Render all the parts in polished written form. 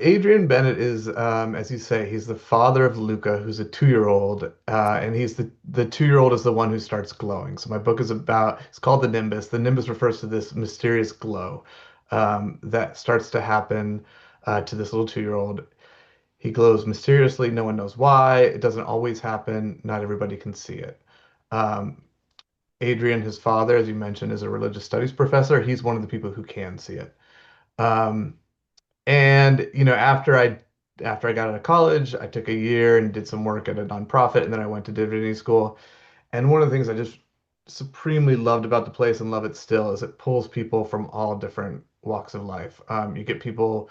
Adrian Bennett is, as you say, he's the father of Luca, who's a 2-year-old, and he's the 2-year-old is the one who starts glowing. So my book is about, it's called the Nimbus. The Nimbus refers to this mysterious glow that starts to happen to this little 2-year-old. He glows mysteriously. No one knows why. It doesn't always happen. Not everybody can see it. Um, Adrian, his father, as you mentioned, is a religious studies professor. He's one of the people who can see it. Um, and after I got out of college, I took a year and did some work at a nonprofit, and then I went to divinity school. And one of the things I just supremely loved about the place and love it still is it pulls people from all different walks of life. You get people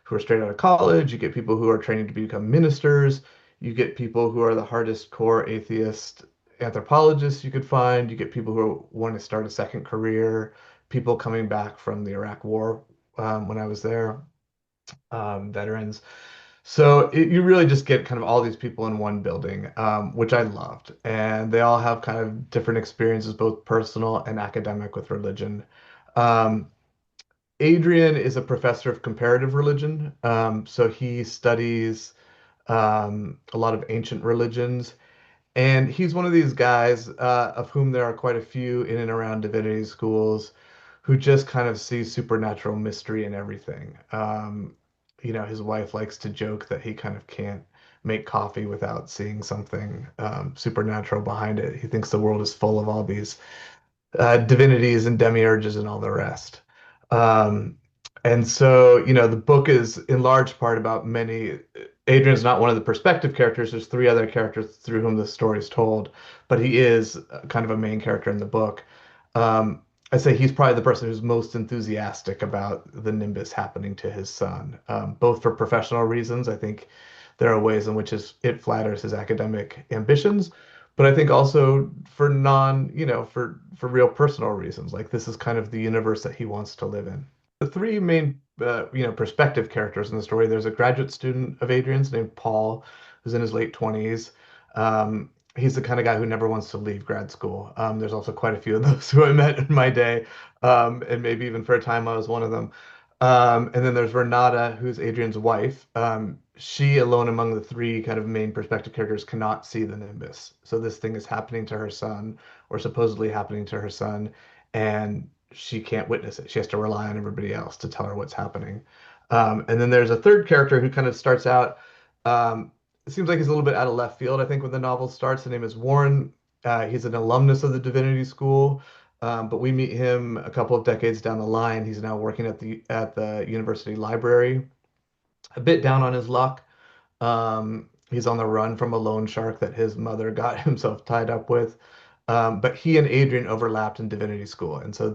who are straight out of college, you get people who are training to become ministers, you get people who are the hardest core atheist anthropologists you could find, you get people who want to start a second career, people coming back from the Iraq War when I was there, veterans. So you really just get kind of all these people in one building, which I loved. And they all have kind of different experiences, both personal and academic, with religion. Um, Adrian is a professor of comparative religion. So he studies a lot of ancient religions. And he's one of these guys, of whom there are quite a few in and around divinity schools, who just kind of see supernatural mystery in everything. His wife likes to joke that he kind of can't make coffee without seeing something supernatural behind it. He thinks the world is full of all these divinities and demiurges and all the rest. Um, and so, the book is in large part about many. Adrian's not one of the perspective characters. There's three other characters through whom the story is told, but he is kind of a main character in the book. Um, I say he's probably the person who's most enthusiastic about the Nimbus happening to his son, both for professional reasons. I think there are ways in which it flatters his academic ambitions, but I think also for for real personal reasons. Like this is kind of the universe that he wants to live in. The three main, perspective characters in the story. There's a graduate student of Adrian's named Paul, who's in his late 20s. He's the kind of guy who never wants to leave grad school. There's also quite a few of those who I met in my day, and maybe even for a time I was one of them. And then there's Renata, who's Adrian's wife. She, alone among the three kind of main perspective characters, cannot see the Nimbus. So this thing is happening to her son, or supposedly happening to her son, and she can't witness it. She has to rely on everybody else to tell her what's happening. And then there's a third character who kind of starts out. It seems like he's a little bit out of left field, I think, when the novel starts. The name is Warren. He's an alumnus of the Divinity School. But we meet him a couple of decades down the line. He's now working at the university library, a bit down on his luck. He's on the run from a loan shark that his mother got himself tied up with. But he and Adrian overlapped in divinity school, and so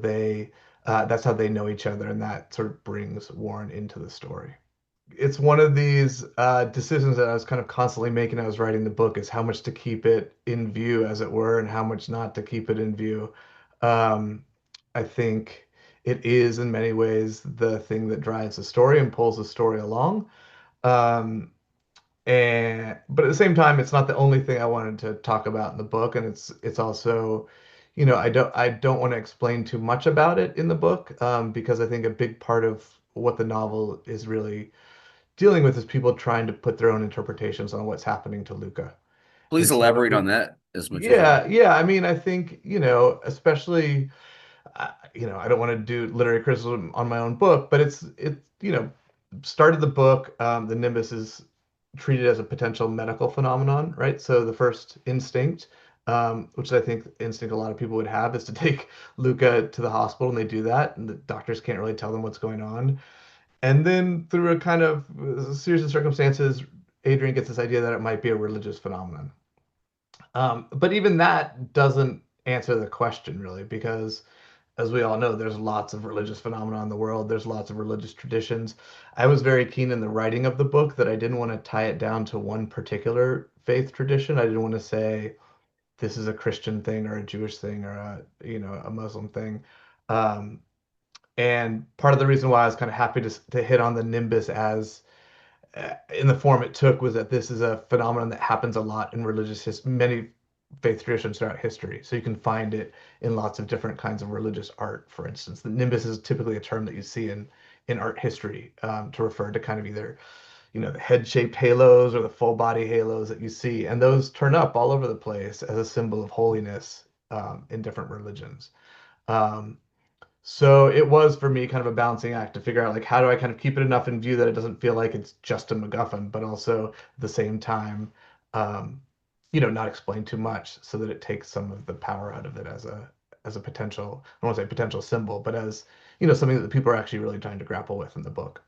that's how they know each other, and that sort of brings Warren into the story. It's one of these decisions that I was kind of constantly making. I was writing the book is how much to keep it in view, as it were, and how much not to keep it in view. Um, I think it is in many ways the thing that drives the story and pulls the story along. Um, and but at the same time, it's not the only thing I wanted to talk about in the book, and it's also, I don't want to explain too much about it in the book, because I think a big part of what the novel is really dealing with is people trying to put their own interpretations on what's happening to Luca. Please And so, elaborate on that as much as you yeah, want. yeah. I mean, I think, especially, I don't want to do literary criticism on my own book, but started the book. The Nimbus is treated as a potential medical phenomenon, right? So the first instinct, which I think instinct a lot of people would have, is to take Luca to the hospital, and they do that, and the doctors can't really tell them what's going on. And then through a kind of series of circumstances, Adrian gets this idea that it might be a religious phenomenon. But even that doesn't answer the question really, because as we all know, there's lots of religious phenomena in the world. There's lots of religious traditions. I was very keen in the writing of the book that I didn't want to tie it down to one particular faith tradition. I didn't want to say this is a Christian thing or a Jewish thing or a Muslim thing. Um, and part of the reason why I was kind of happy to hit on the Nimbus as in the form it took was that this is a phenomenon that happens a lot in many faith traditions throughout history. So you can find it in lots of different kinds of religious art, for instance. The nimbus is typically a term that you see in in art history to refer to kind of either the head-shaped halos or the full body halos that you see, and those turn up all over the place as a symbol of holiness in different religions. Um, so it was for me kind of a balancing act to figure out like how do I kind of keep it enough in view that it doesn't feel like it's just a MacGuffin, but also at the same time, um, not explain too much so that it takes some of the power out of it as a potential, I don't want to say potential symbol, but as something that the people are actually really trying to grapple with in the book.